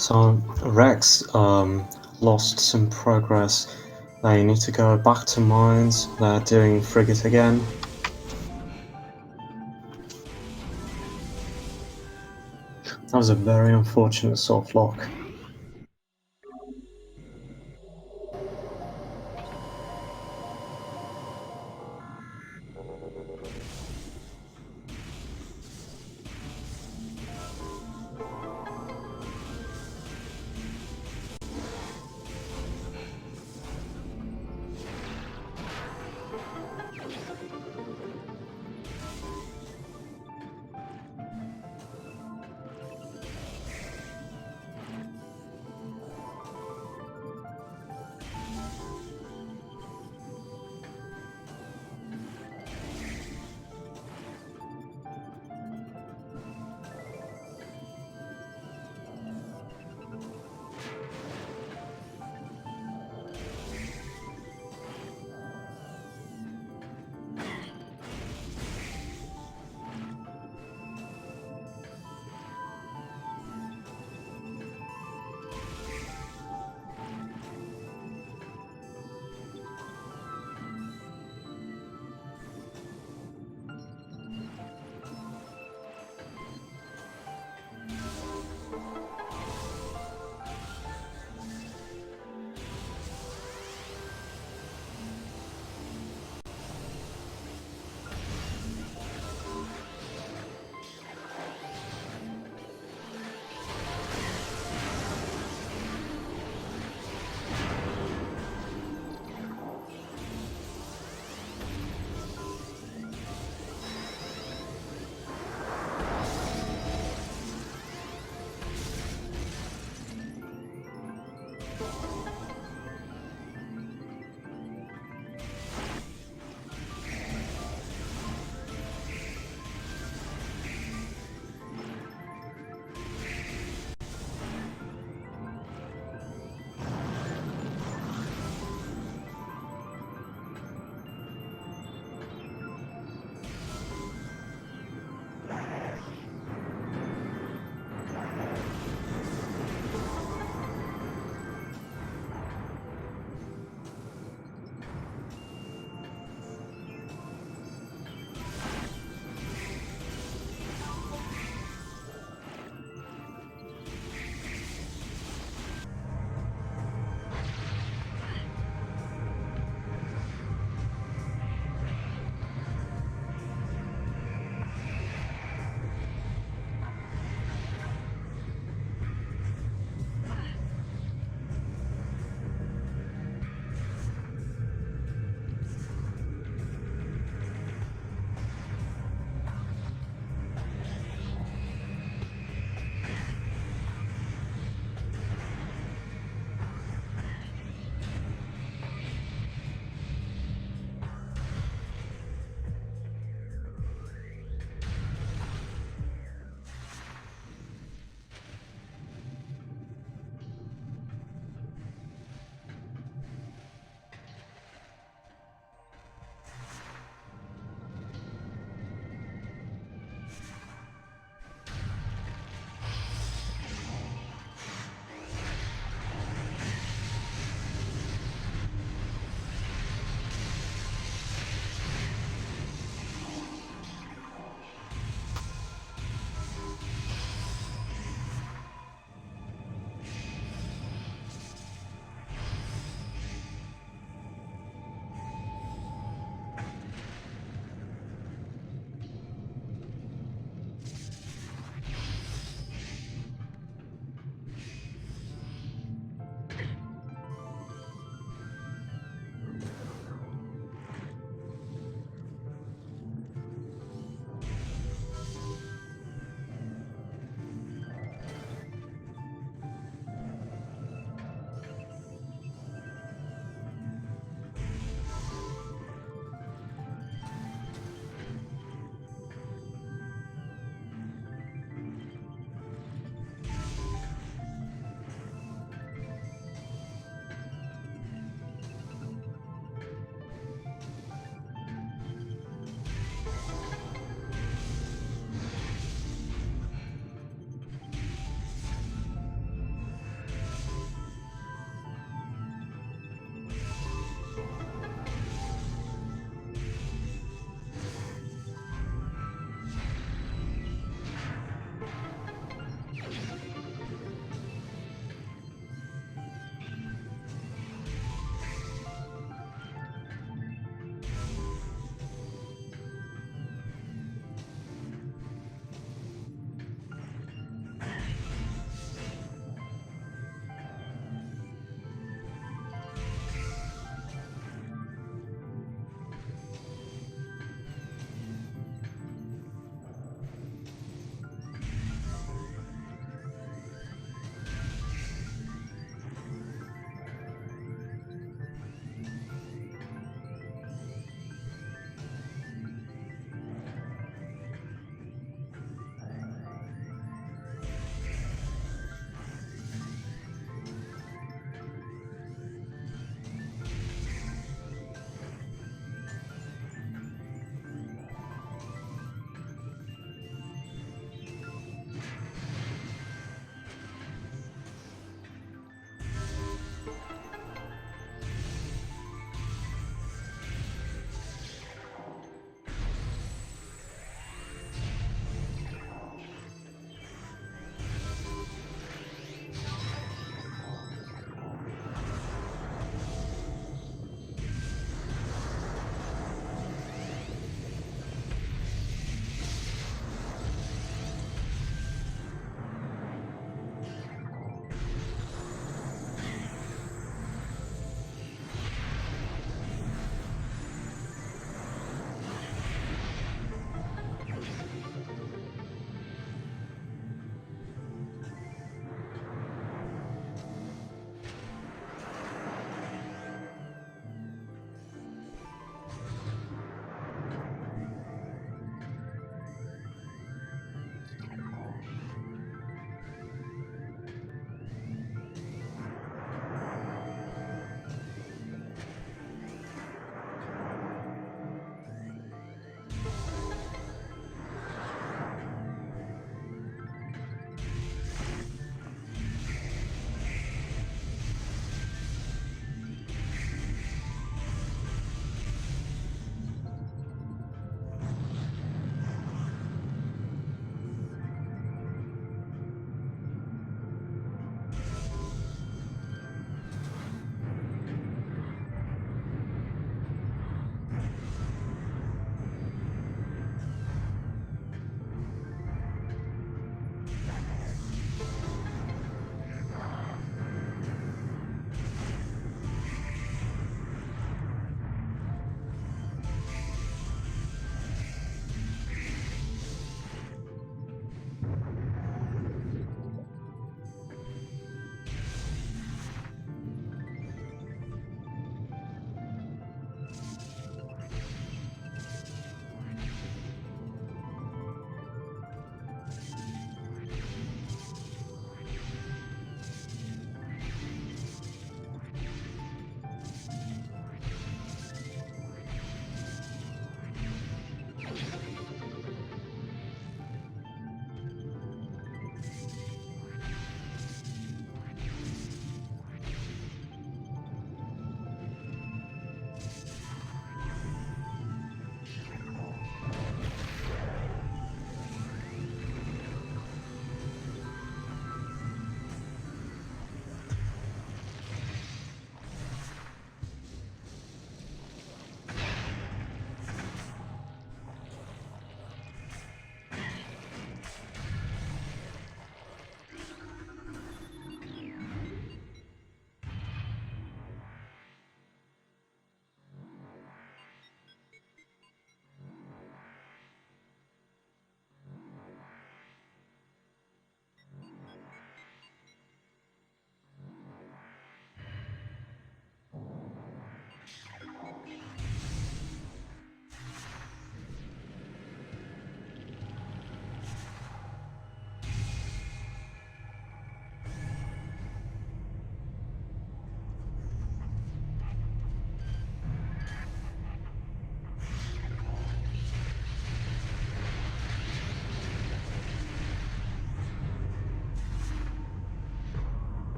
So Rex lost some progress. They need to go back to mines. They're doing frigate again. That was a very unfortunate soft lock.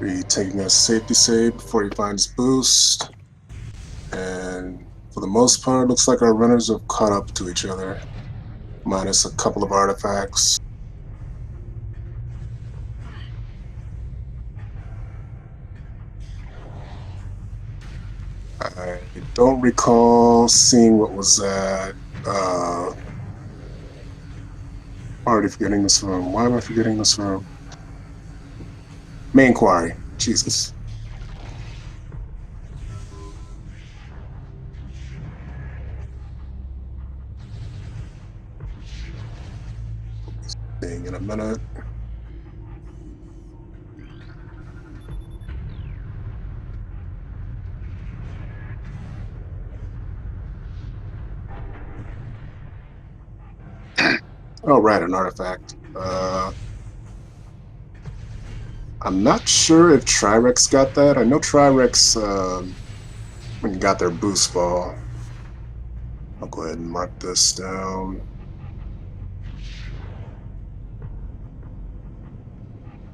Reed taking a safety save before he finds boost. And for the most part, looks like our runners have caught up to each other, minus a couple of artifacts. I don't recall seeing what was that. Already forgetting this room. Why am I forgetting this room? Main quarry. Jesus. Seeing in a minute. Oh, right, an artifact. I'm not sure if Tryrex got that. I know Tryrex got their boost ball. I'll go ahead and mark this down.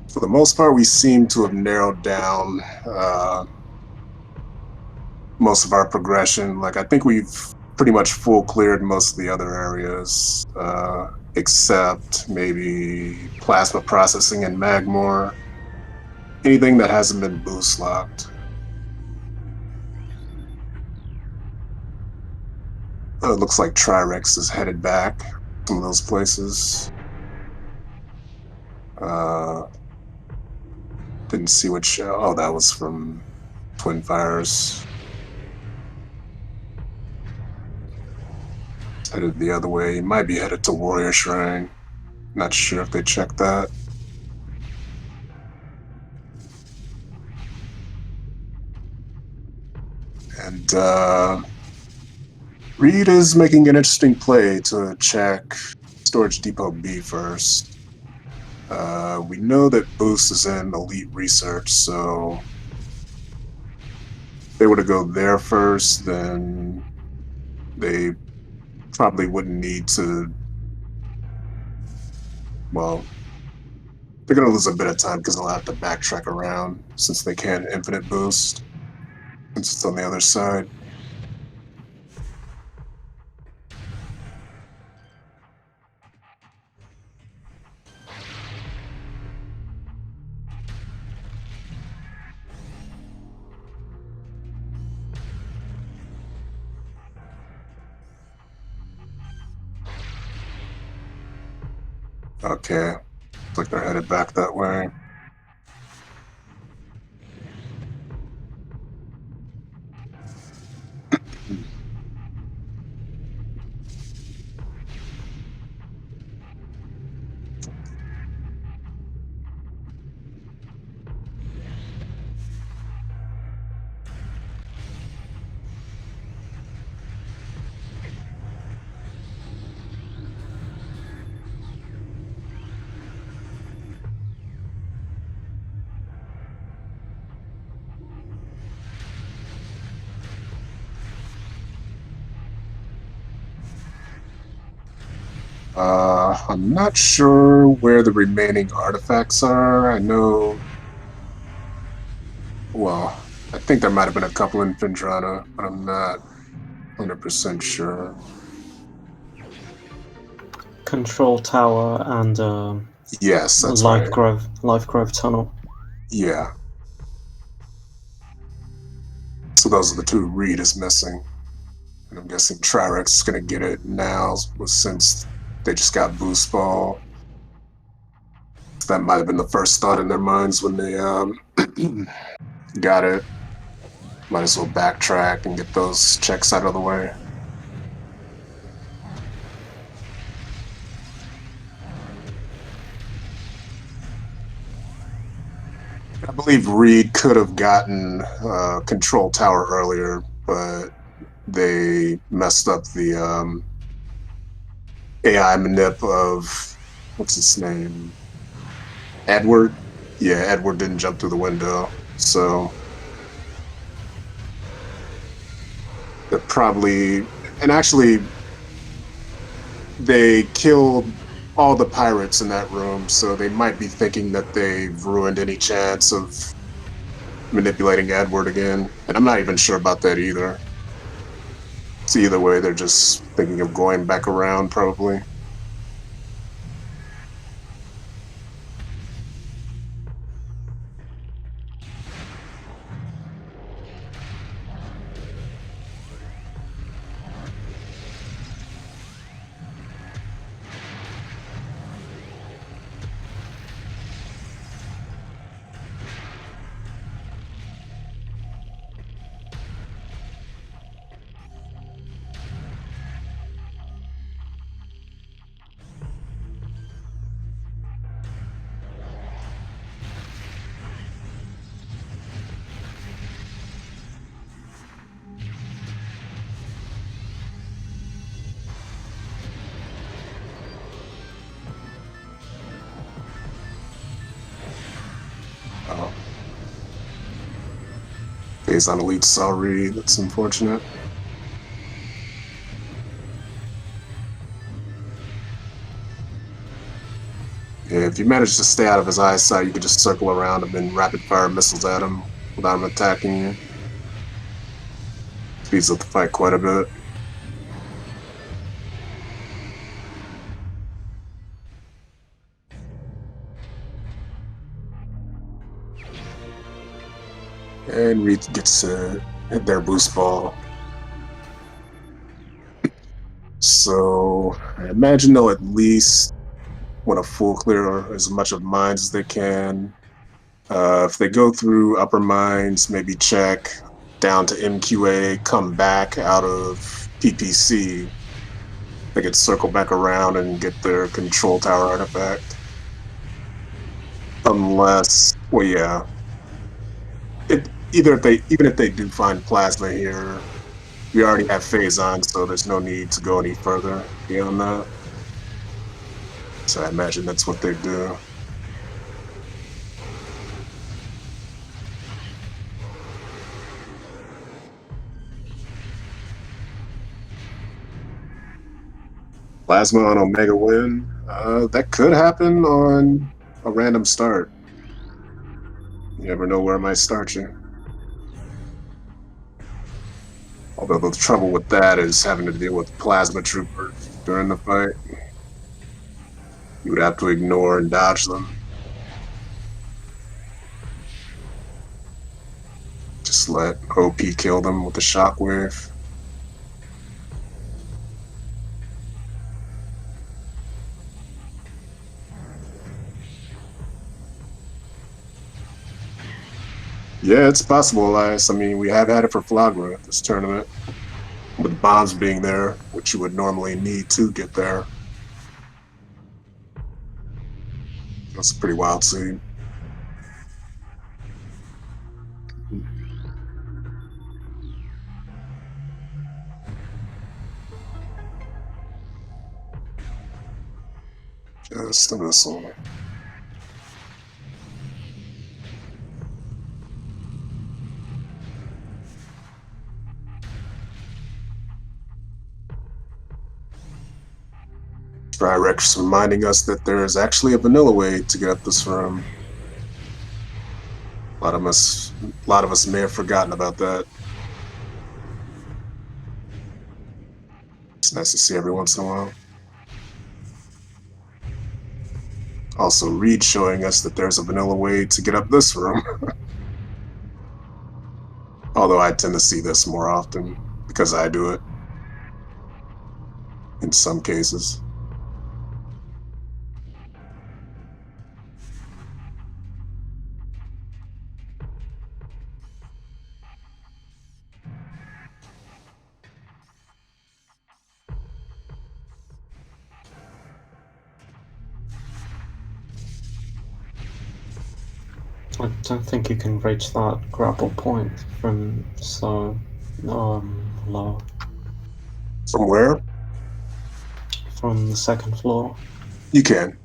For the most part, we seem to have narrowed down most of our progression. Like, I think we've pretty much full cleared most of the other areas, except maybe plasma processing and Magmore. Anything that hasn't been boost locked. It looks like Tryrex is headed back some of those places. Didn't see which. Oh, that was from Twin Fires. Headed the other way. He might be headed to Warrior Shrine. Not sure if they checked that. And Reed is making an interesting play to check Storage Depot B first. We know that Boost is in Elite Research, so if they were to go there first, then they probably wouldn't need to. Well, they're going to lose a bit of time because they'll have to backtrack around since they can't infinite boost, since it's on the other side. Okay, looks like they're headed back that way. I'm not sure where the remaining artifacts are. I know. Well, I think there might have been a couple in Findrana, but I'm not 100% sure. Control tower and Yes, that's Life right. Grove tunnel. Yeah. So those are the two Reed is missing. And I'm guessing Tryrex is going to get it now since they just got boost ball. That might have been the first thought in their minds when they got it. Might as well backtrack and get those checks out of the way. I believe Reed could have gotten Control Tower earlier, but they messed up the AI manip of, what's his name? Edward? Yeah, Edward didn't jump through the window, so they're probably, and actually they killed all the pirates in that room, so they might be thinking that they've ruined any chance of manipulating Edward again, and I'm not even sure about that either. So either way, they're just thinking of going back around, probably. Oh. Based on elite saw Reed, that's unfortunate. Yeah, if you manage to stay out of his eyesight, you can just circle around him and rapid fire missiles at him without him attacking you. Speeds up the fight quite a bit. And Reed gets to hit their boost ball. So I imagine they'll at least want to full clear as much of mines as they can. If they go through upper mines, maybe check down to MQA, come back out of PPC, they could circle back around and get their control tower artifact. Unless, well, yeah, even if they do find plasma here, we already have phase on, so there's no need to go any further beyond that. So I imagine that's what they do. Plasma on Omega Win, that could happen on a random start. You never know where it might start you. Although the trouble with that is having to deal with plasma troopers during the fight. You would have to ignore and dodge them. Just let OP kill them with the shockwave. Yeah, it's possible, Elias. I mean, we have had it for Flagra this tournament, with bombs being there, which you would normally need to get there. That's a pretty wild scene. Just a missile. Tryrex reminding us that there is actually a vanilla way to get up this room. A lot of us may have forgotten about that. It's nice to see every once in a while. Also, Reed showing us that there's a vanilla way to get up this room. Although I tend to see this more often because I do it in some cases. I don't think you can reach that grapple point from so low. From where? From the second floor. You can.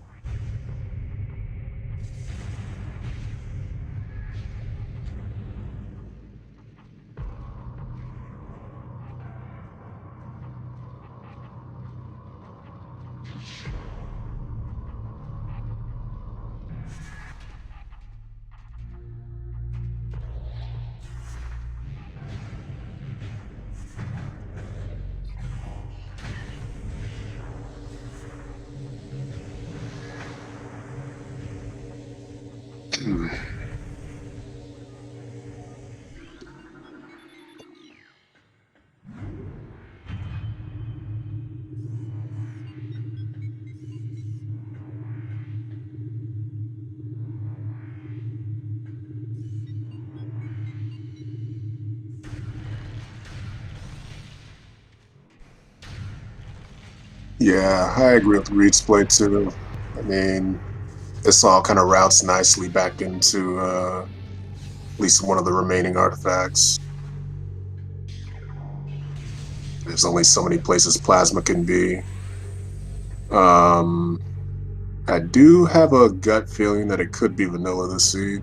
Yeah, I agree with Reed's play too. I mean, this all kind of routes nicely back into at least one of the remaining artifacts. There's only so many places plasma can be. Um, I do have a gut feeling that it could be vanilla this seed,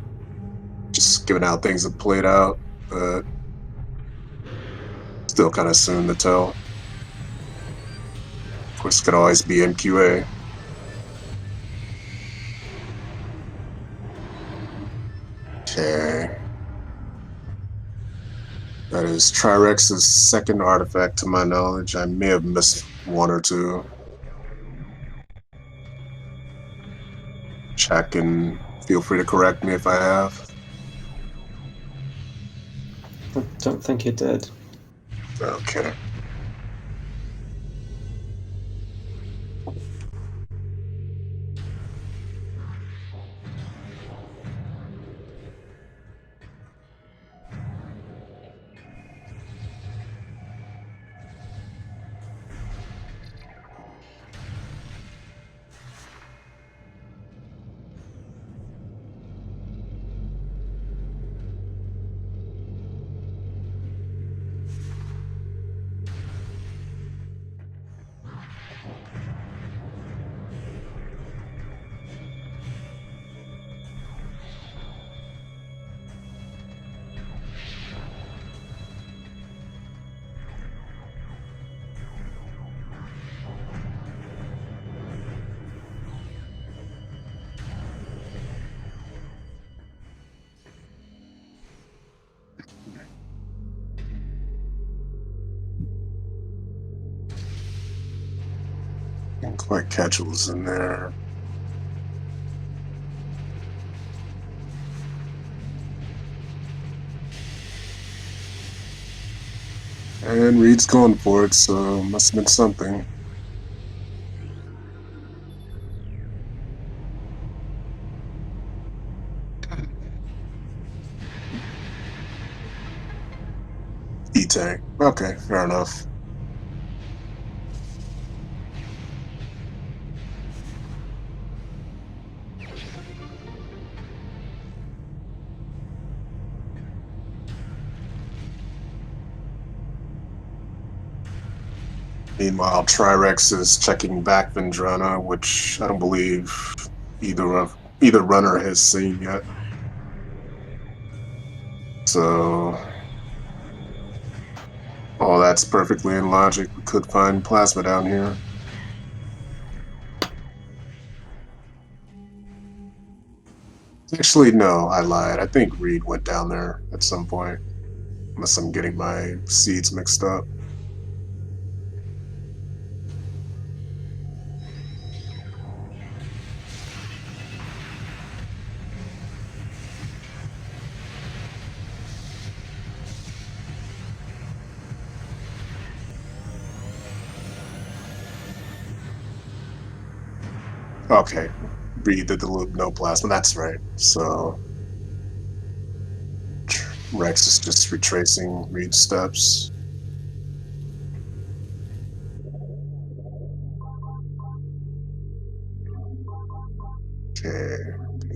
just given how things have played out, but still kind of soon to tell. Of course, it could always be MQA. Okay. That is Tryrex's second artifact to my knowledge. I may have missed one or two. Check and feel free to correct me if I have. I don't think you did. Okay. Didn't quite catch what was in there. And Reed's going for it, so must have been something. E-Tank. Okay, fair enough. Meanwhile, Tryrex is checking back Vendrana, which I don't believe either runner has seen yet. So, oh, that's perfectly in logic. We could find plasma down here. Actually, no, I lied. I think Reed went down there at some point. Unless I'm getting my seeds mixed up. Okay, Reed did the loop, no plasma. That's right. So Rex is just retracing Reed's steps. Okay,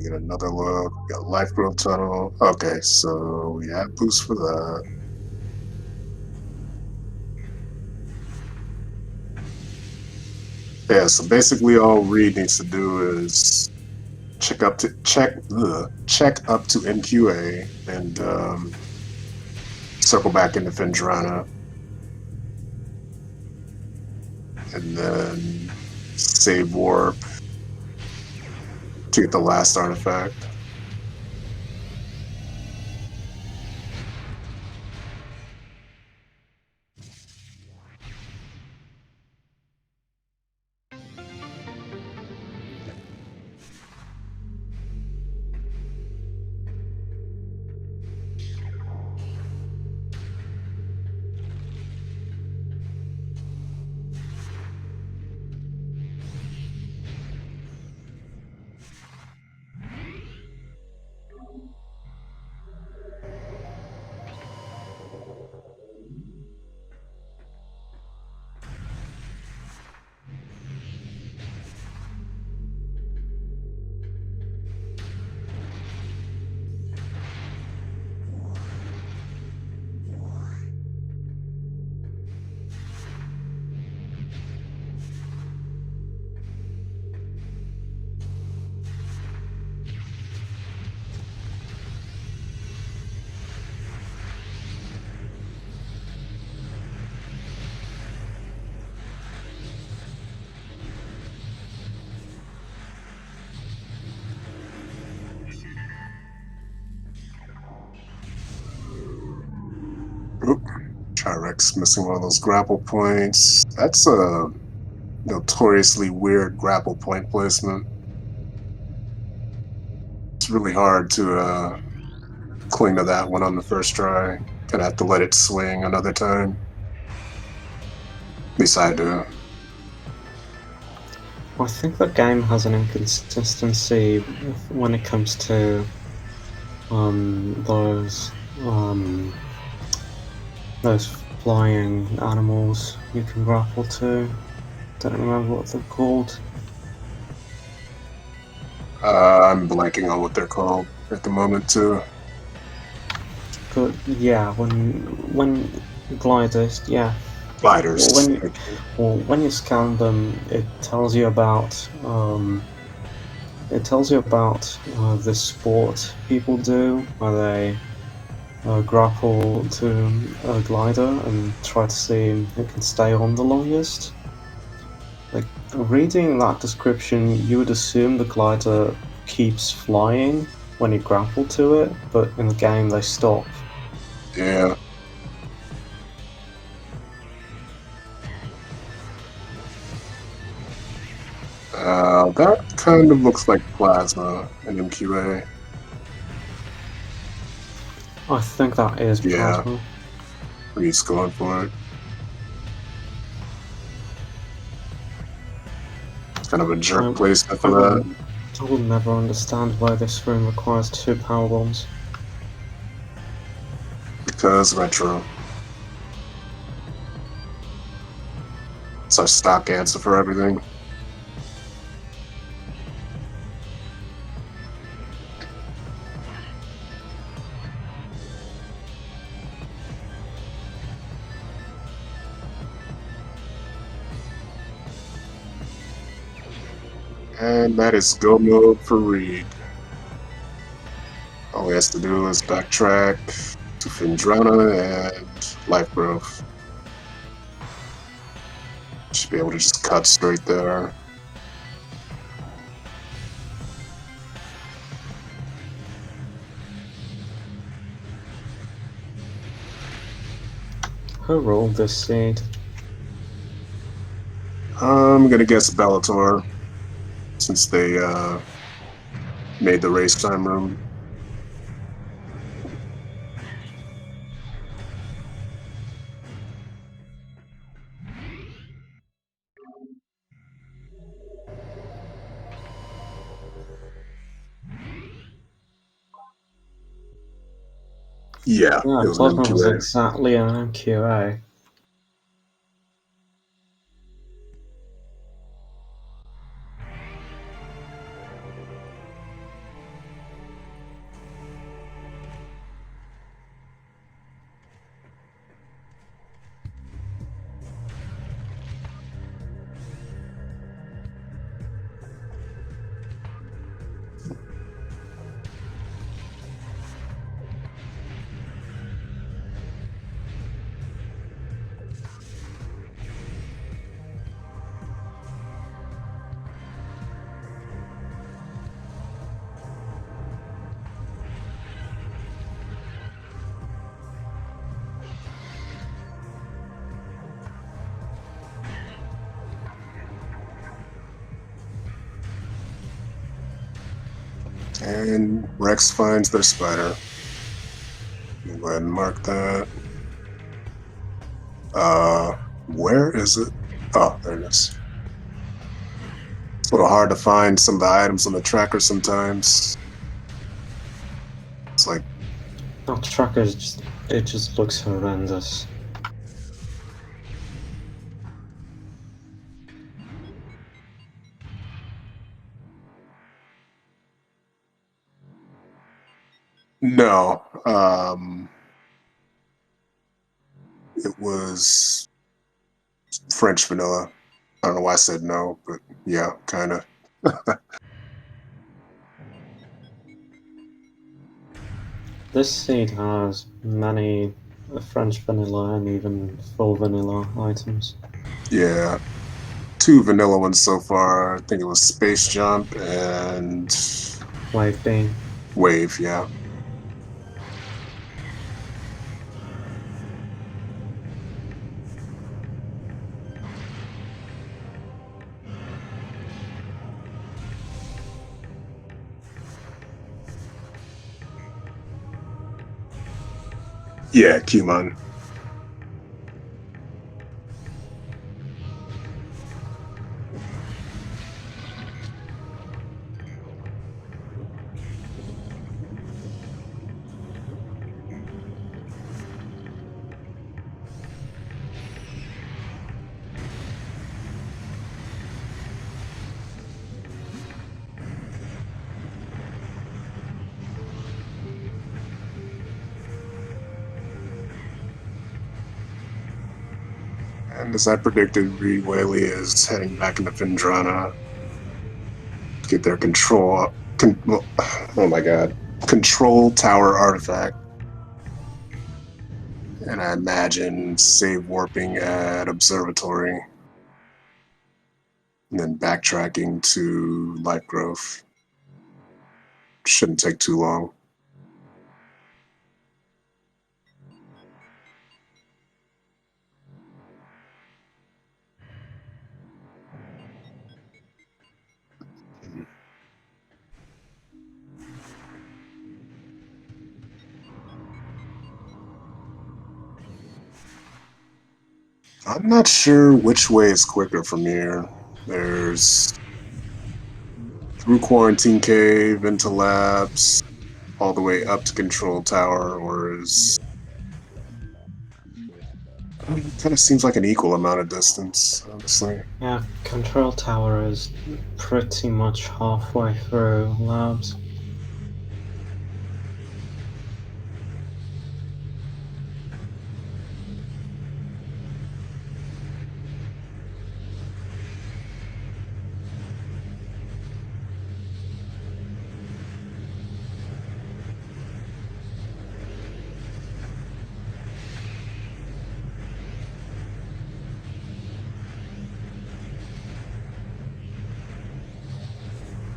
get another look. Got life growth tunnel. Okay, so we have boost for that. Yeah, so basically all Reed needs to do is check up to MQA and circle back into Fendrana, and then save warp to get the last artifact. Tryrex missing one of those grapple points. That's a notoriously weird grapple point placement. It's really hard to cling to that one on the first try. Gonna have to let it swing another time. At least I do. I think the game has an inconsistency when it comes to those flying animals you can grapple to. Don't remember what they're called. I'm blanking on what they're called at the moment too. But yeah, when gliders, yeah. Gliders. When you scan them, it tells you about this sport people do, where they grapple to a glider and try to see who can stay on the longest. Like, reading that description, you would assume the glider keeps flying when you grapple to it, but in the game they stop. Yeah. That kind of looks like plasma in MQA. I think that is Yeah. plasma. He's going for it. Kind of a jerk placement for that. I will never understand why this room requires 2 power bombs. Because retro. It's our stock answer for everything. And that is go mode for Reed. All he has to do is backtrack to Findrana and life growth. Should be able to just cut straight there. Who rolled this seed? I'm gonna guess Bellator, since they made the race time room. Yeah, Yeah, it was an plasma was MQA. exactly an MQA. And Rex finds their spider. We'll go ahead and mark that. Where is it? Oh, there it is. It's a little hard to find some of the items on the tracker sometimes. It's like, That tracker just looks horrendous. no. It was French vanilla. I don't know why I said no, but yeah, kind of. This seed has many French vanilla and even full vanilla items. Yeah. 2 vanilla ones so far. I think it was Space Jump and Wave beam. Wave, yeah. Yeah, Kumon. And as I predicted, ReedWhaley is heading back into Findrana to get their oh my god, control tower artifact. And I imagine save warping at Observatory, and then backtracking to Life Growth. Shouldn't take too long. I'm not sure which way is quicker from here. There's through Quarantine Cave into Labs, all the way up to Control Tower, or is kind of seems like an equal amount of distance, honestly. Yeah, control tower is pretty much halfway through labs.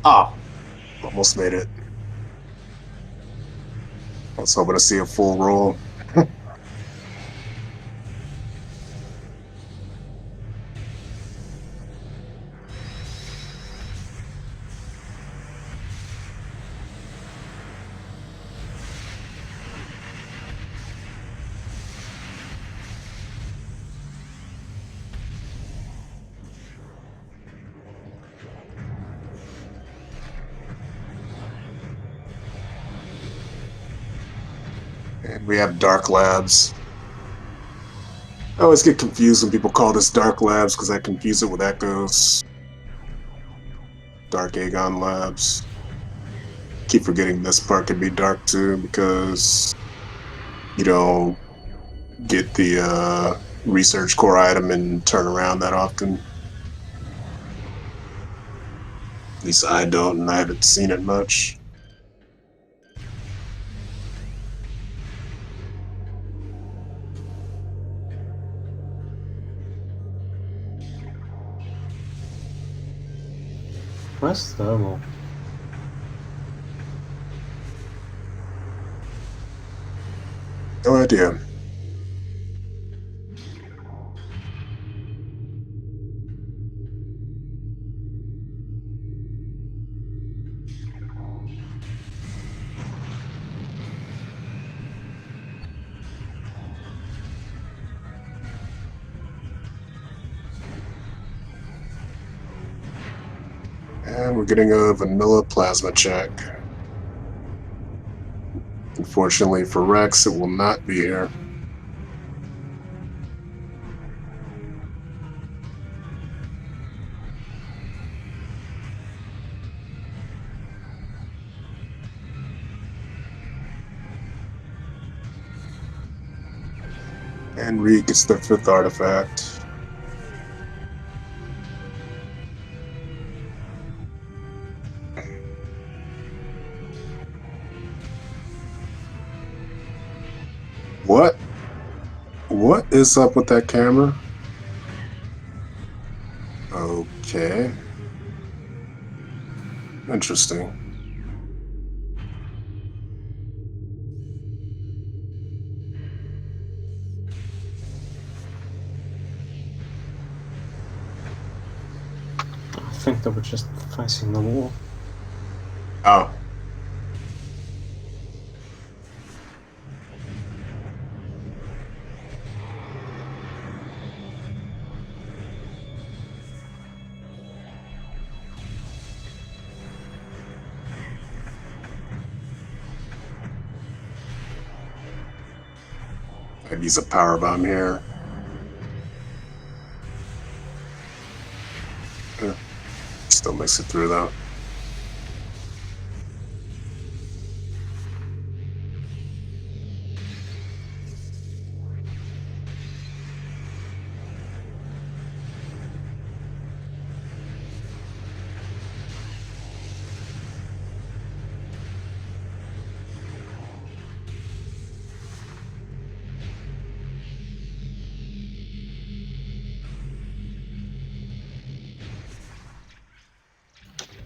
Ah, almost made it. I was hoping to see a full roll. And we have Dark Labs. I always get confused when people call this Dark Labs because I confuse it with Echoes. Dark Aegon Labs. Keep forgetting this part can be dark too because you don't get the research core item and turn around that often. At least I don't, and I haven't seen it much. Where's thermal? No idea. And we're getting a vanilla plasma check. Unfortunately for Rex, it will not be here. And Reed gets the 5th artifact. What? What is up with that camera? Okay. Interesting. I think they were just facing the wall. Oh. I'd use a power bomb here. Still makes it through though.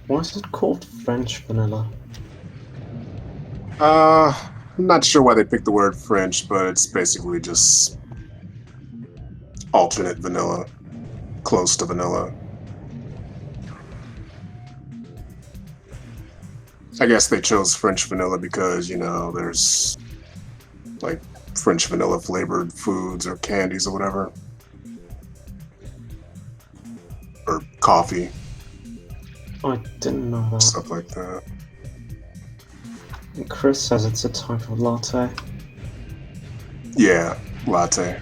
Why is it called French vanilla? I'm not sure why they picked the word French, but it's basically just alternate vanilla, close to vanilla. I guess they chose French vanilla because, you know, there's like French vanilla flavored foods or candies or whatever. Or coffee, I didn't know that. stuff like that. Chris says it's a type of latte. Yeah, latte.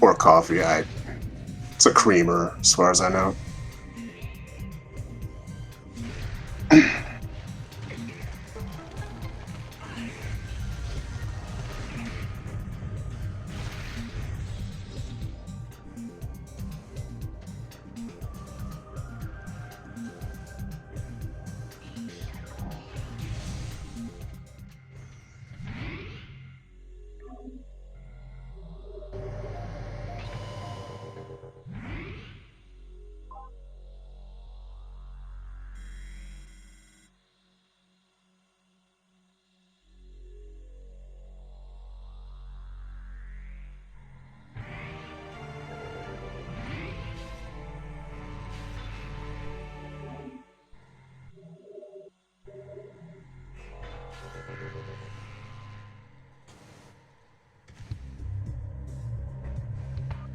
Or coffee. It's a creamer, as far as I know.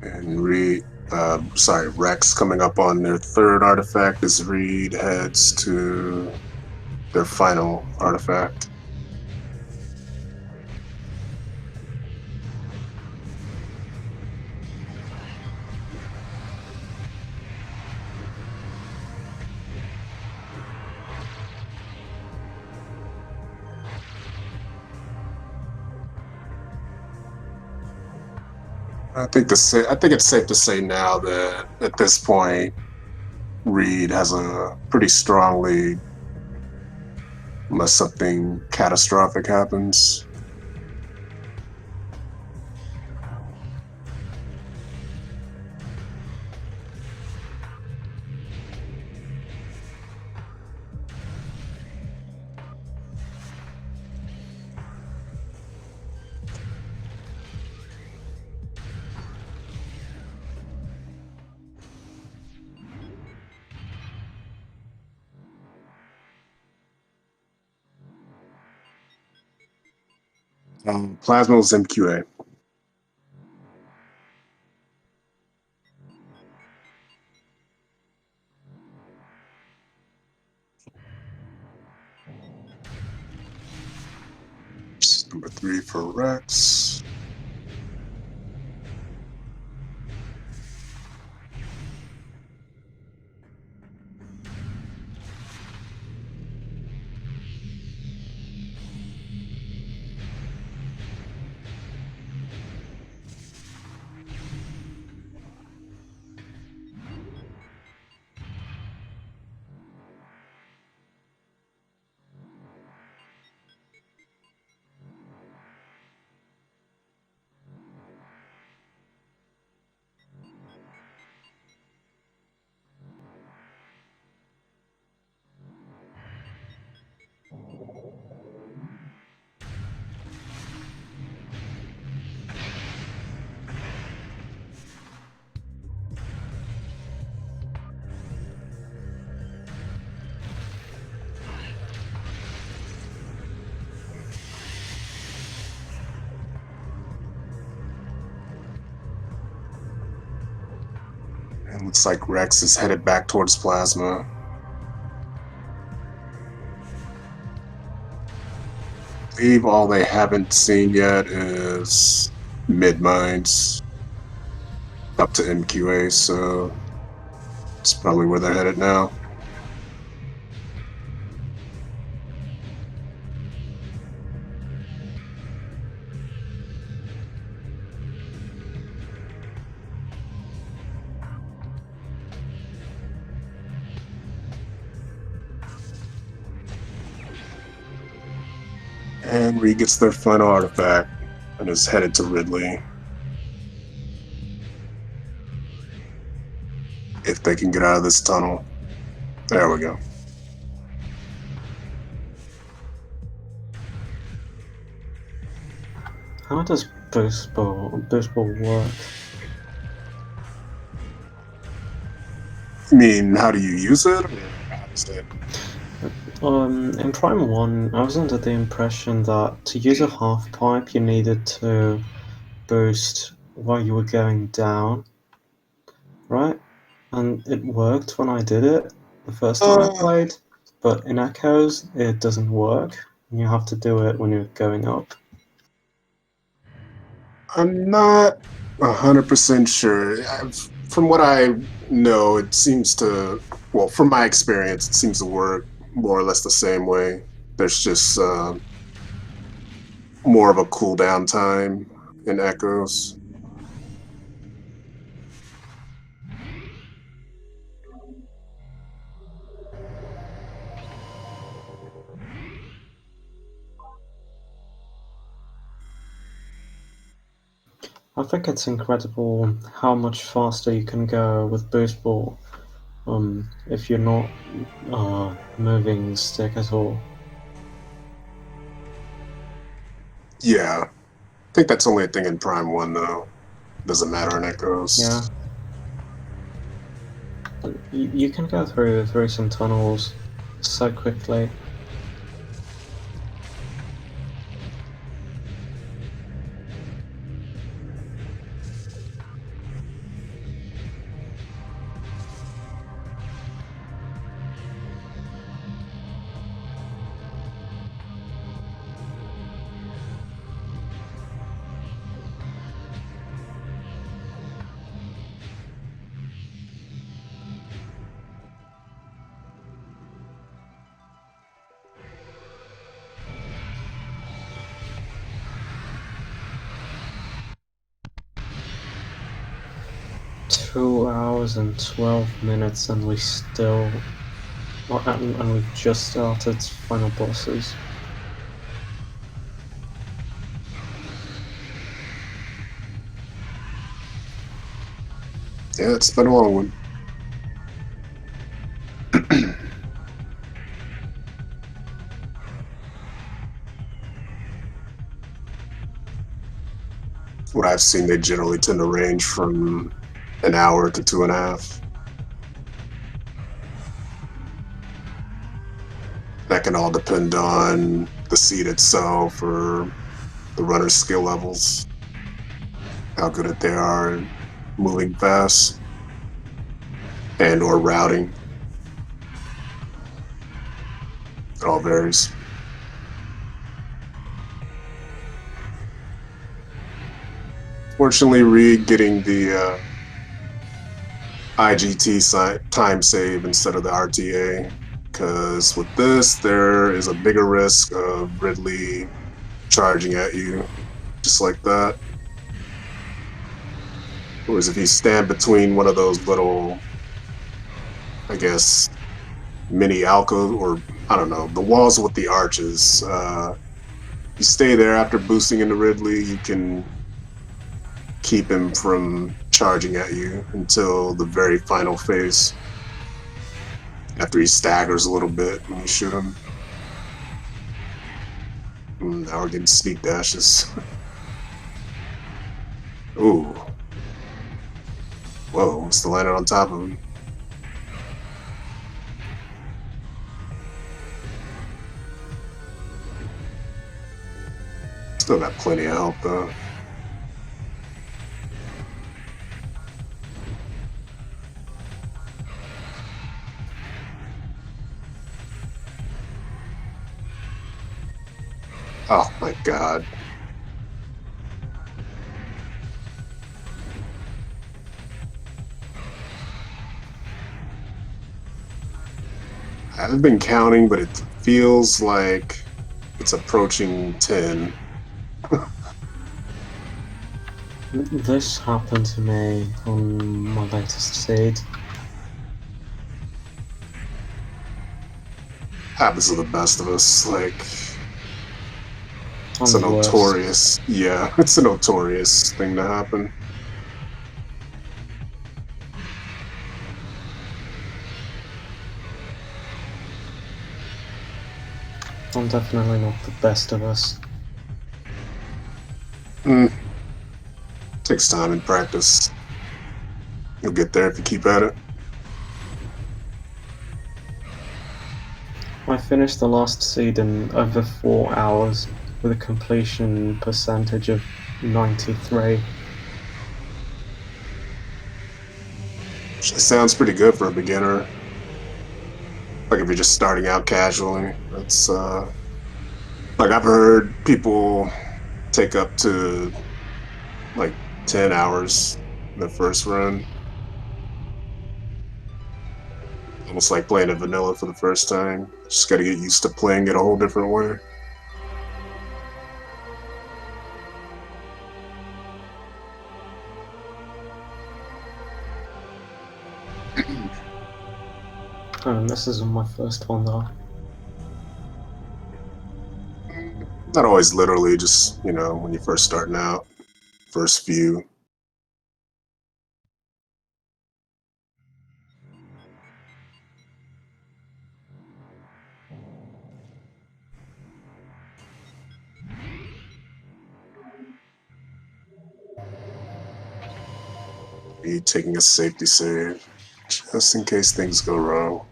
And Rex coming up on their third artifact as Reed heads to their final artifact. I think it's safe to say now that at this point, Reed has a pretty strong lead, unless something catastrophic happens. Plasma's MQA. Number 3 for Rex. And looks like Rex is headed back towards Plasma. believe all they haven't seen yet is mid mines up to MQA, so it's probably where they're headed now. And Reed gets their final artifact and is headed to Ridley. If they can get out of this tunnel. There we go. How does boost ball work? I mean, how do you use it? Or how does it? In Prime 1, I was under the impression that to use a half pipe you needed to boost while you were going down, right? And it worked when I did it the first time I played, but in Echoes it doesn't work. You have to do it when you're going up. I'm not 100% sure. From what I know, it seems to, well, from my experience, it seems to work more or less the same way. There's just more of a cooldown time in Echoes. I think it's incredible how much faster you can go with boost ball if you're not moving the stick at all. Yeah. I think that's only a thing in Prime 1, though. Doesn't matter in Echoes. Yeah. You can go through some tunnels so quickly. Two hours and 12 minutes and we still... and we've just started final bosses. Yeah, it's been a long one. What I've seen, they generally tend to range from an hour to 2.5. That can all depend on the seed itself or the runner's skill levels, how good at they are at moving fast and or routing. It all varies. Fortunately, Reed getting the IGT time save instead of the RTA, because with this, there is a bigger risk of Ridley charging at you, just like that. Whereas if you stand between one of those little, I guess, mini alcove, or I don't know, the walls with the arches, you stay there after boosting into Ridley, you can keep him from charging at you until the very final phase, after he staggers a little bit when you shoot him. Now we're getting sneak dashes. Ooh. Whoa, must have landed on top of him. Still got plenty of health though. Oh my god. I haven't been counting, but it feels like it's approaching 10. This happened to me on my latest seed. Happens to the best of us. Like, I'm it's a the worst. notorious, yeah, it's a notorious thing to happen. I'm definitely not the best of us. Takes time and practice. You'll get there if you keep at it. I finished the last seed in over 4 hours with a completion percentage of 93. It sounds pretty good for a beginner. Like if you're just starting out casually. That's like I've heard people take up to like 10 hours in the first run. Almost like playing a vanilla for the first time. Just gotta get used to playing it a whole different way. And this is my first one though. Not always literally, just, you know, when you're first starting out, first few. You taking a safety save, just in case things go wrong.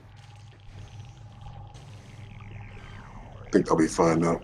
I think I'll be fine though.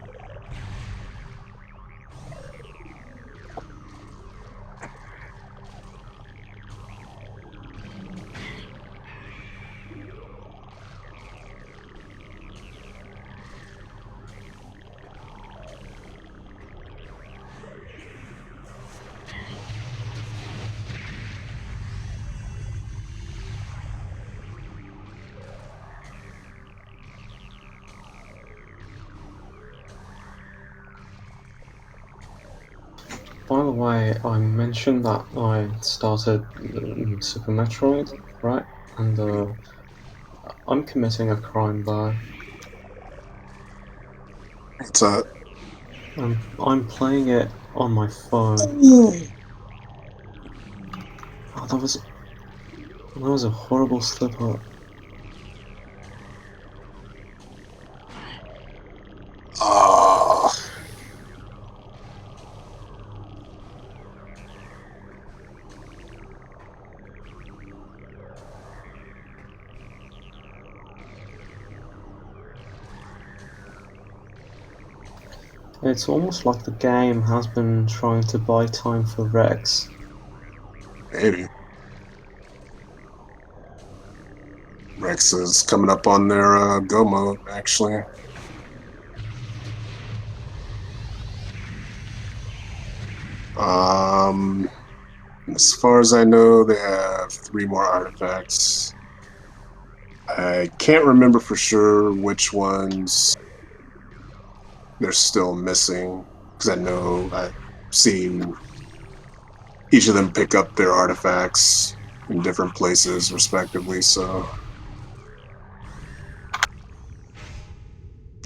By the way, I mentioned that I started Super Metroid, right? And I'm committing a crime there. What's up? I'm playing it on my phone. Oh, that was a horrible slip up. Ah, It's almost like the game has been trying to buy time for Rex. maybe. Rex is coming up on their go mode, actually. Um, as far as I know, they have 3 more artifacts. I can't remember for sure which ones they're still missing, because I know I've seen each of them pick up their artifacts in different places, respectively, so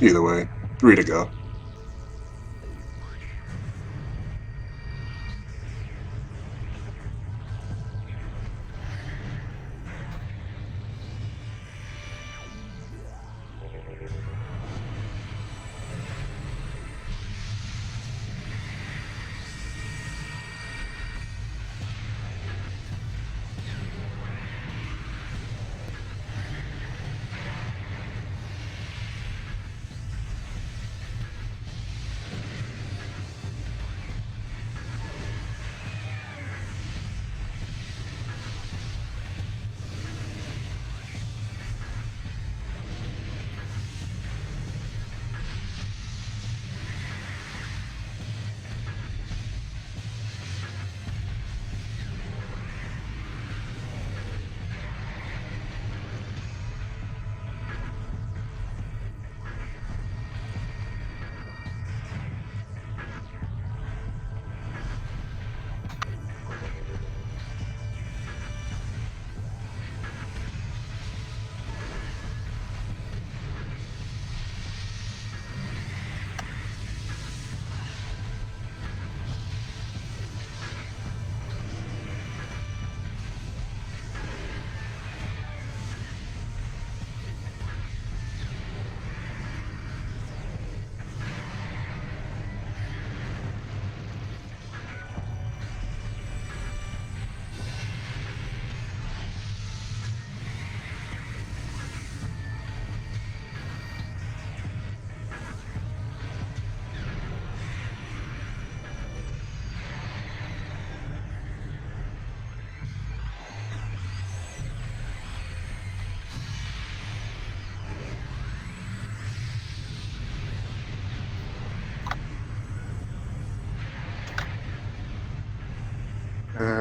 either way, 3 to go.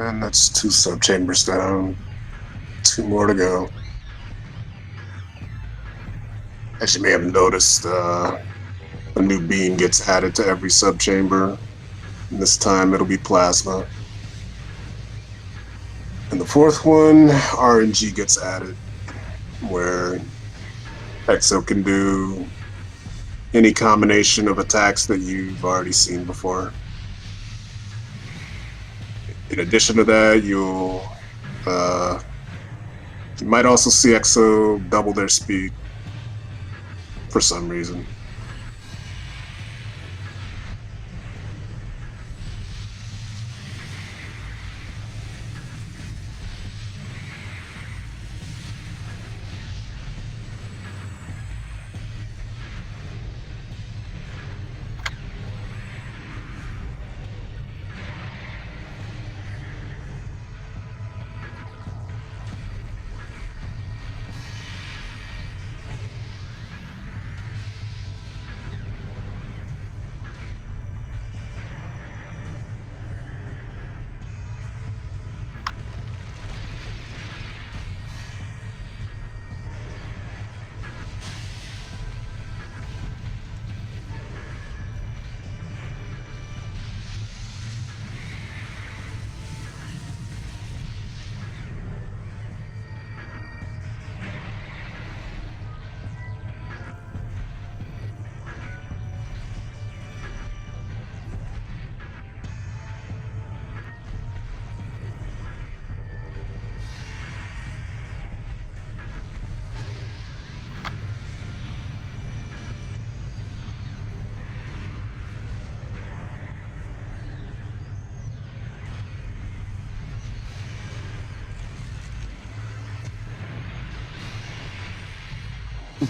And that's 2 subchambers down. 2 more to go. As you may have noticed, a new beam gets added to every subchamber. And this time it'll be plasma. And the 4th one, RNG gets added, where Exo can do any combination of attacks that you've already seen before. In addition to that, you might also see Exo double their speed for some reason.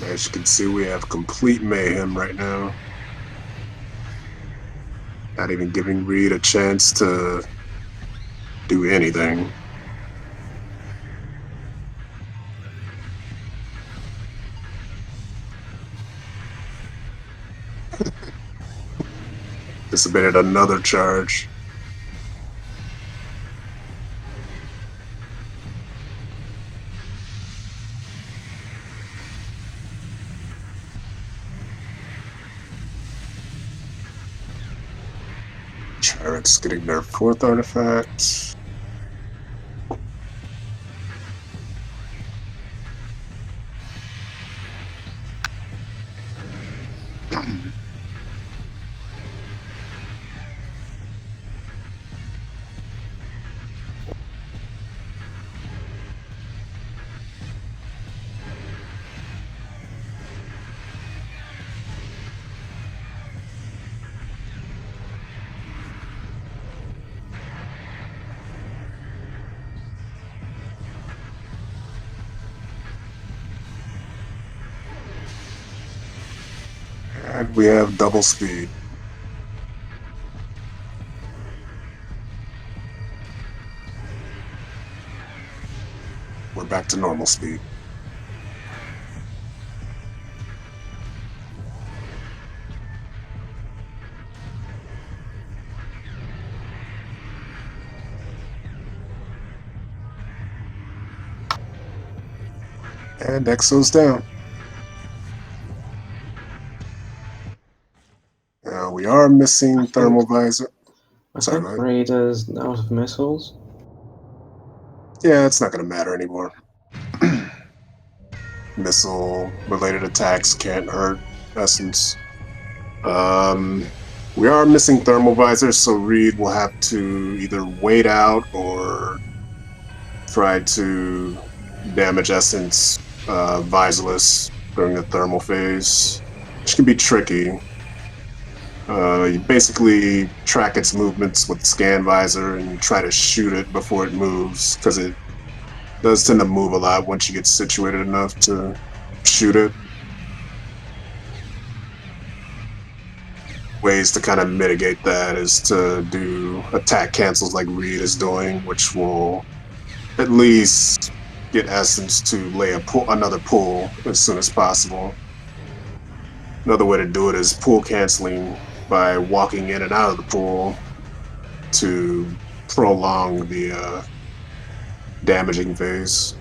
As you can see, we have complete mayhem right now. Not even giving Reed a chance to do anything. Dissipated another charge. Tryrex getting their 4th artifact. And we have double speed. We're back to normal speed. And Exo's down. Now we are missing thermal visor. I Sorry, think right? Reed is out of missiles. Yeah, it's not going to matter anymore. Missile-related attacks can't hurt Essence. We are missing thermal visors, so Reed will have to either wait out or try to damage Essence visorless during the thermal phase, which can be tricky. You basically track its movements with the scan visor and try to shoot it before it moves, because it does tend to move a lot once you get situated enough to shoot it. Ways to kind of mitigate that is to do attack cancels like Reed is doing, which will at least get Essence to lay another pull as soon as possible. Another way to do it is pull canceling by walking in and out of the pool to prolong the damaging phase.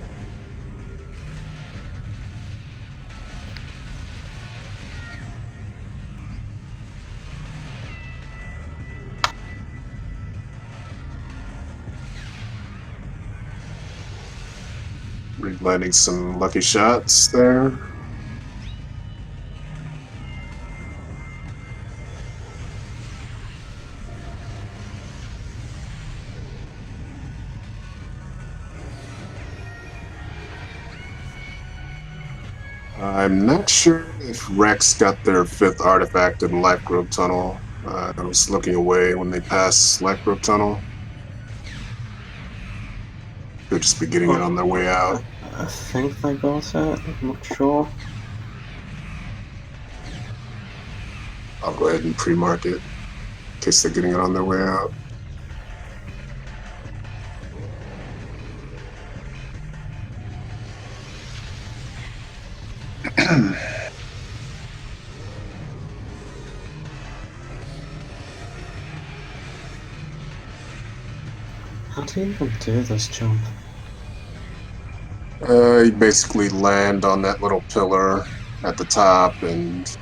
Landing some lucky shots there. I'm not sure if Rex got their 5th artifact in Life Grove Tunnel. I was looking away when they passed Life Grove Tunnel. They'll just be getting it on their way out. I think they got it, I'm not sure. I'll go ahead and pre-mark it in case they're getting it on their way out. How do you even do this jump? You basically land on that little pillar at the top, and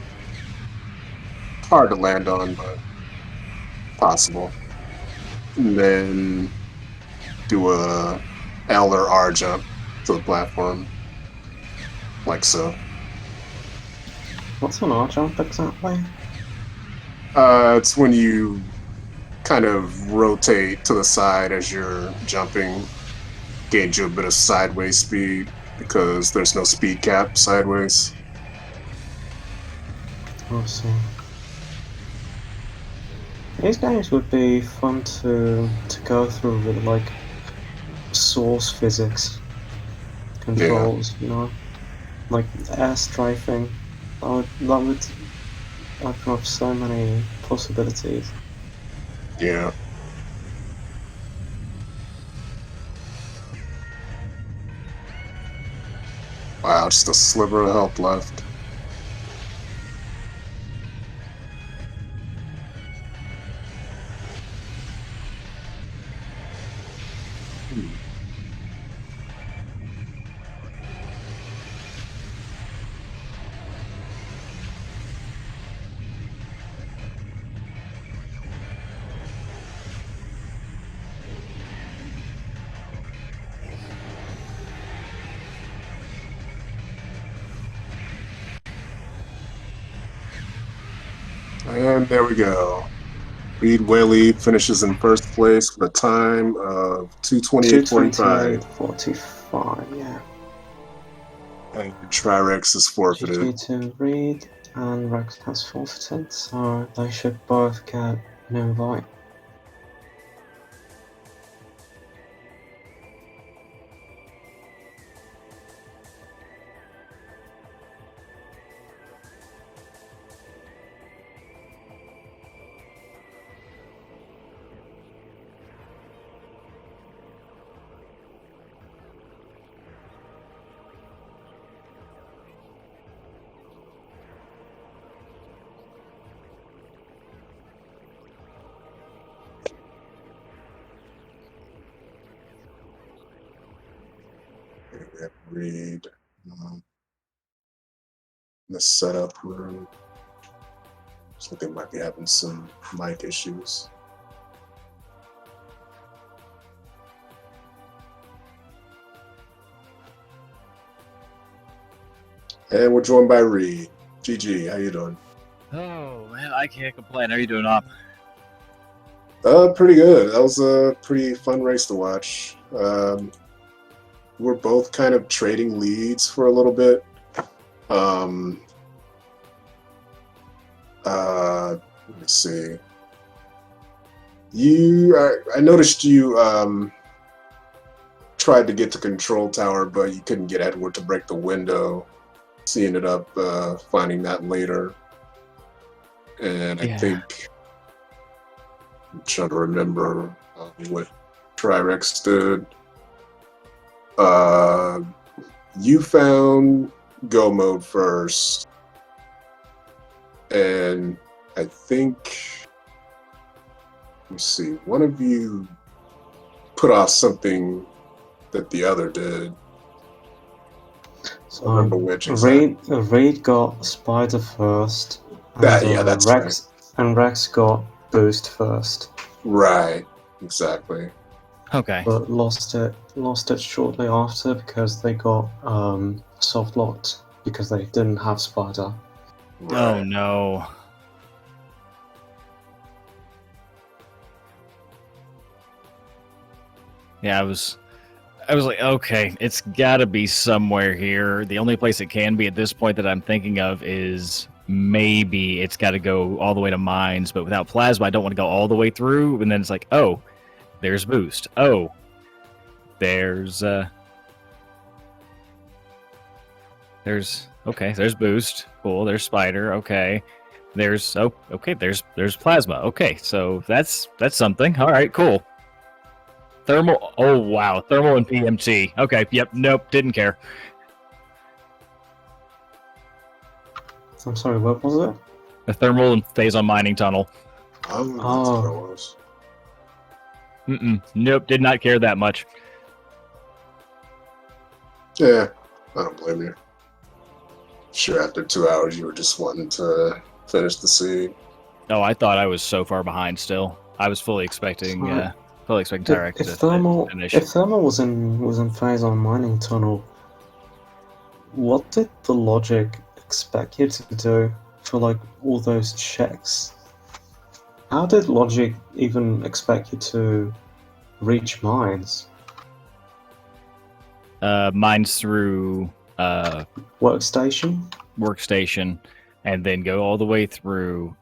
hard to land on, but possible. And then do a L or R jump to the platform, like so. What's an R jump exactly? It's when you kind of rotate to the side as you're jumping, gains you a bit of sideways speed because there's no speed cap sideways. I see. These games would be fun to go through with like source physics controls, you know, like air strafing. That would open up so many possibilities. Yeah. Wow, just a sliver of health left. And there we go. ReedWhaley finishes in first place with a time of 2:28.45. 2:28.45, yeah. And Tryrex is forfeited. GG to Reed, and Rex has forfeited, so they should both get an invite. We have Reed in the setup room. So they might be having some mic issues. And we're joined by Reed. GG, how you doing? Oh man, I can't complain. How are you doing, Op? Pretty good. That was a pretty fun race to watch. We're both kind of trading leads for a little bit. Let me see. I noticed you tried to get to control tower, but you couldn't get Edward to break the window. So you ended up finding that later. And I think I'm trying to remember what Tryrex did. You found go mode first, and I think, let me see, one of you put off something that the other did. So I remember which exactly. Reed got Spider first, and That's right. Rex got Boost first, Right, exactly. Okay. but lost it shortly after because they got soft locked because they didn't have Spider. Oh Right. no. Yeah, I was like, okay, it's gotta be somewhere here. The only place it can be at this point that I'm thinking of is maybe it's gotta go all the way to mines, but without plasma I don't want to go all the way through, and then it's like, oh, there's boost. Oh, there's boost. Cool, there's spider, okay. There's plasma. Okay, so that's something. Alright, cool. Thermal. Oh wow, thermal and PMT. Okay, yep, nope, didn't care. I'm sorry, what was it? The thermal and phazon mining tunnel. Oh, that's what it was. Nope, did not care that much. Yeah, I don't blame you. Sure, after 2 hours, you were just wanting to finish the seed. Oh, I thought I was so far behind still. I was fully expecting Tryrex If to finish. If thermal was in phazon mining tunnel, what did the logic expect you to do for like all those checks? How did logic even expect you to reach mines? Mines through workstation, and then go all the way through.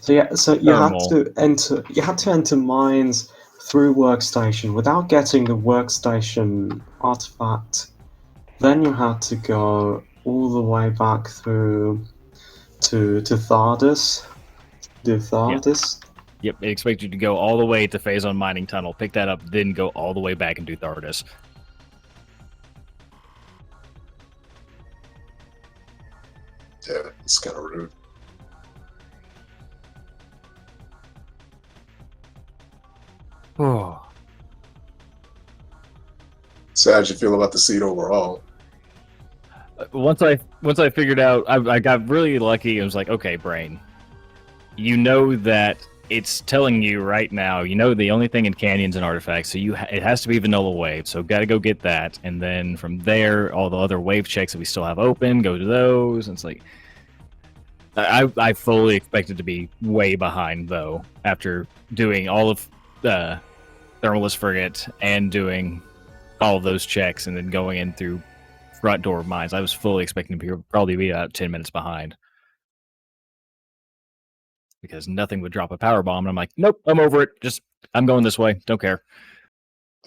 So you had thermal. to enter mines through workstation without getting the workstation artifact. Then you had to go all the way back through to Thardis. Do Thardis? Yep, they expect you to go all the way to phazon mining tunnel, pick that up, then go all the way back and do Thardis. Yeah, it's kind of rude. Oh. So how'd you feel about the seed overall? Once I figured out, I got really lucky. I was like, okay, brain, you know that it's telling you right now. You know the only thing in canyons and artifacts, so it has to be vanilla wave. So got to go get that, and then from there, all the other wave checks that we still have open, go to those. And it's like, I fully expected to be way behind though after doing all of Thermalist Frigate and doing all of those checks, and then going in through front door mines. I was fully expecting to probably be about 10 minutes behind because nothing would drop a power bomb, and I'm like, nope, I'm over it. I'm going this way. Don't care.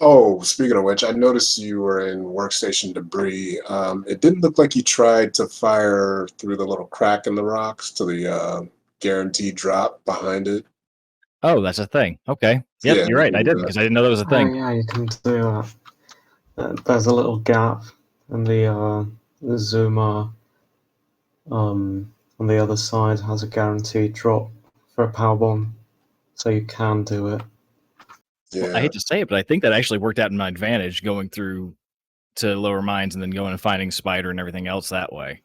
Oh, speaking of which, I noticed you were in workstation debris. It didn't look like you tried to fire through the little crack in the rocks to the guaranteed drop behind it. Oh, that's a thing. Okay. Yep, Yeah, you're right. I didn't because I didn't know that was a thing. Oh yeah, you can do that. There's a little gap in the zoomer. On the other side has a guaranteed drop for a power bomb, so you can do it. Yeah. Well, I hate to say it, but I think that actually worked out in my advantage, going through to lower mines and then going and finding spider and everything else that way.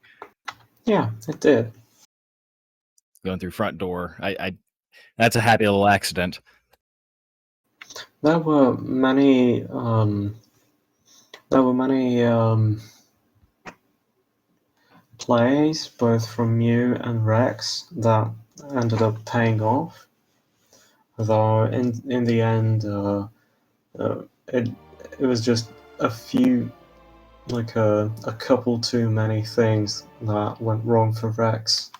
Yeah, it did. Going through front door, I that's a happy little accident. There were many plays, both from you and Rex, that ended up paying off. Though in the end, it was just a few, like a couple too many things that went wrong for Rex.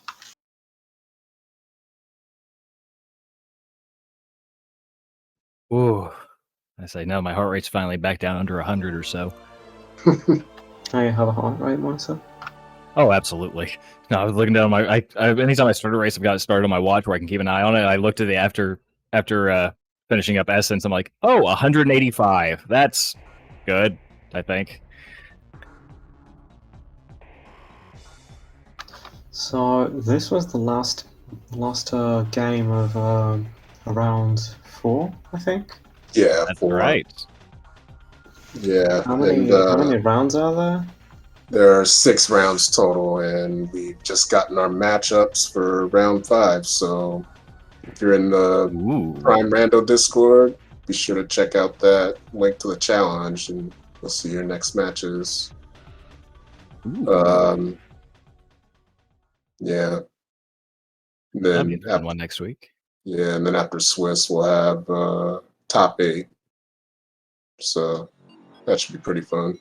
Ooh, I say no. My heart rate's finally back down under 100 or so. Now you have a heart rate monitor? Oh, absolutely. No, I was looking down my. Anytime I start a race, I've got it started on my watch where I can keep an eye on it. I looked at it after finishing up Essence. I'm like, oh, 185. That's good, I think. So this was the last game of round 4, I think. Yeah, That's 4. right. Yeah, How and many rounds are there? there are 6 rounds total, and we've just gotten our matchups for round 5. So if you're in the Ooh. Prime Rando Discord, be sure to check out that link to the challenge, and you'll see your next matches. Ooh. Yeah. That'll be Then a fun one next week. yeah, and then after Swiss, we'll have top 8. So that should be pretty fun.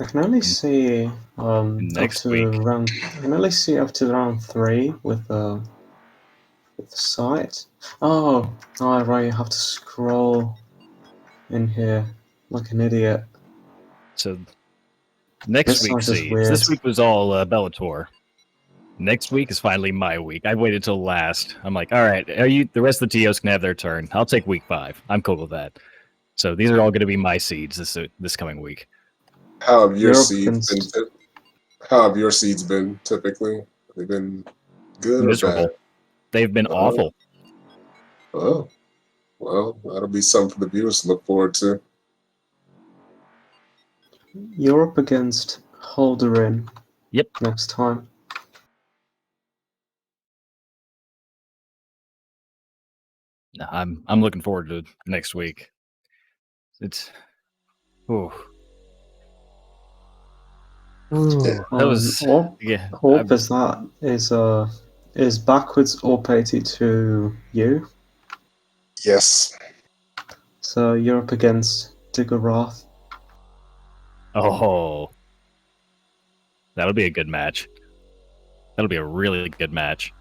I can only see up Next to week. round. I can only see up to round 3 with the site. Oh, right. You have to scroll in here like an idiot. So next This week site is seeds. weird. This week was all Bellator. Next week is finally my week. I waited till last. I'm like, all right, the rest of the TOs can have their turn. I'll take week 5. I'm cool with that. So these are all going to be my seeds this coming week. How have your Europe seeds been? against How have your seeds been typically? Have they been good or bad? Miserable. They've been Oh, awful. oh, well, that'll be something for the viewers to look forward to. Europe against Holderin. Yep. Next time. I'm looking forward to next week. It's ooh. Ooh, that was yeah. Orp is backwards Orp 82 you. Yes. So Europe against Diggeroth. Oh, that'll be a good match. That'll be a really good match.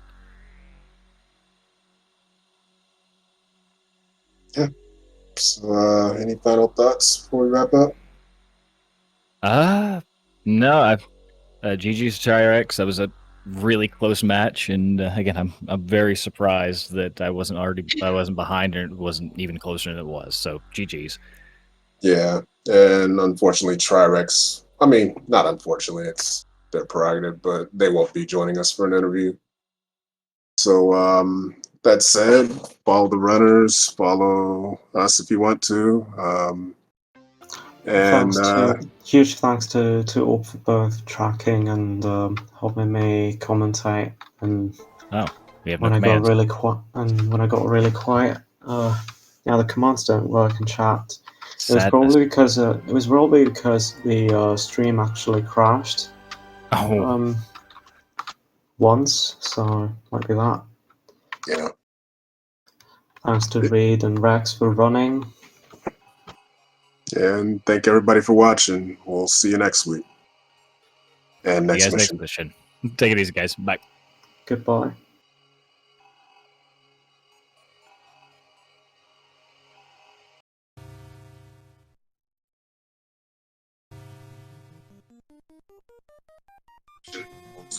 Yeah. So, any final thoughts before we wrap up? No, I've GG's Tryrex. That was a really close match, and again, I'm very surprised that I wasn't behind, and it wasn't even closer than it was. So GG's. Yeah, and unfortunately, Tryrex. I mean, not unfortunately, it's their prerogative, but they won't be joining us for an interview. So, that said, follow the runners, follow us if you want to. And Huge thanks to Orp for both tracking and helping me commentate. And We have when no I got commands. really quiet, the commands don't work in chat. It was probably because the stream actually crashed once, so might be that. yeah. Thanks to Reed and Rex for running. And thank everybody for watching. We'll see you next week. And next mission. Next mission. Take it easy, guys. Bye. Goodbye.